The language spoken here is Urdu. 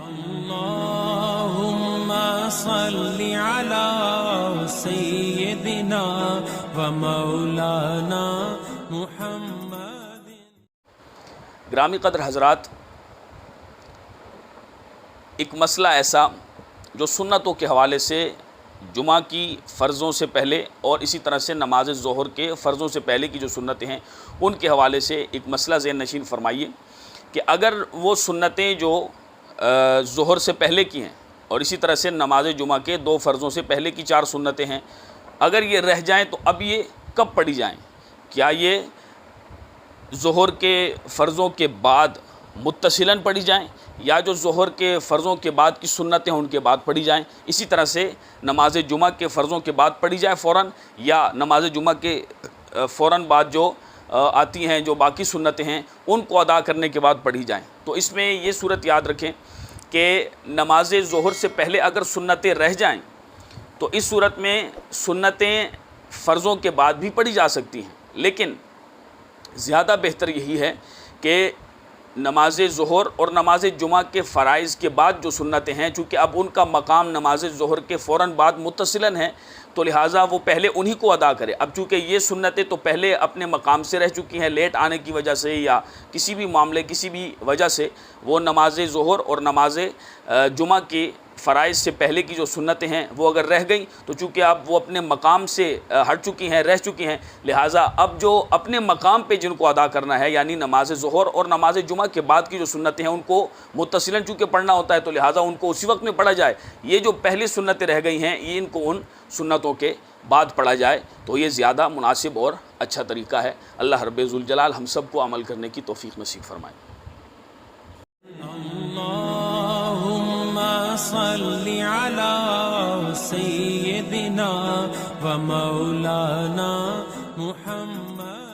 اللهم صل على سيدنا ومولانا محمد۔ گرامی قدر حضرات، ایک مسئلہ ایسا جو سنتوں کے حوالے سے جمعہ کی فرضوں سے پہلے اور اسی طرح سے نماز ظہر کے فرضوں سے پہلے کی جو سنتیں ہیں ان کے حوالے سے ایک مسئلہ ذہن نشین فرمائیے کہ اگر وہ سنتیں جو ظہر سے پہلے کی ہیں اور اسی طرح سے نماز جمعہ کے 2 فرضوں سے پہلے کی 4 سنتیں ہیں، اگر یہ رہ جائیں تو اب یہ کب پڑھی جائیں؟ کیا یہ ظہر کے فرضوں کے بعد متصلاً پڑھی جائیں یا جو ظہر کے فرضوں کے بعد کی سنتیں ہیں ان کے بعد پڑھی جائیں؟ اسی طرح سے نماز جمعہ کے فرضوں کے بعد پڑھی جائے فوراً، یا نماز جمعہ کے فوراً بعد جو آتی ہیں جو باقی سنتیں ہیں ان کو ادا کرنے کے بعد پڑھی جائیں؟ تو اس میں یہ صورت یاد رکھیں کہ نماز ظہر سے پہلے اگر سنتیں رہ جائیں تو اس صورت میں سنتیں فرضوں کے بعد بھی پڑھی جا سکتی ہیں، لیکن زیادہ بہتر یہی ہے کہ نماز ظہر اور نماز جمعہ کے فرائض کے بعد جو سنتیں ہیں، چونکہ اب ان کا مقام نماز ظہر کے فوراً بعد متصلاً ہے تو لہٰذا وہ پہلے انہی کو ادا کرے۔ اب چونکہ یہ سنتیں تو پہلے اپنے مقام سے رہ چکی ہیں، لیٹ آنے کی وجہ سے یا کسی بھی معاملے کسی بھی وجہ سے وہ نماز ظہر اور نماز جمعہ کی فرائض سے پہلے کی جو سنتیں ہیں وہ اگر رہ گئیں تو چونکہ اب وہ اپنے مقام سے ہٹ چکی ہیں، رہ چکی ہیں، لہٰذا اب جو اپنے مقام پہ جن کو ادا کرنا ہے یعنی نماز ظہر اور نماز جمعہ کے بعد کی جو سنتیں ہیں ان کو متصلاً چونکہ پڑھنا ہوتا ہے تو لہٰذا ان کو اسی وقت میں پڑھا جائے۔ یہ جو پہلی سنتیں رہ گئی ہیں ان کو ان سنتوں کے بعد پڑھا جائے تو یہ زیادہ مناسب اور اچھا طریقہ ہے۔ اللہ رب ذوالجلال ہم سب کو عمل کرنے کی توفیق نصیب فرمائے۔ صل على سيدنا ومولانا محمد۔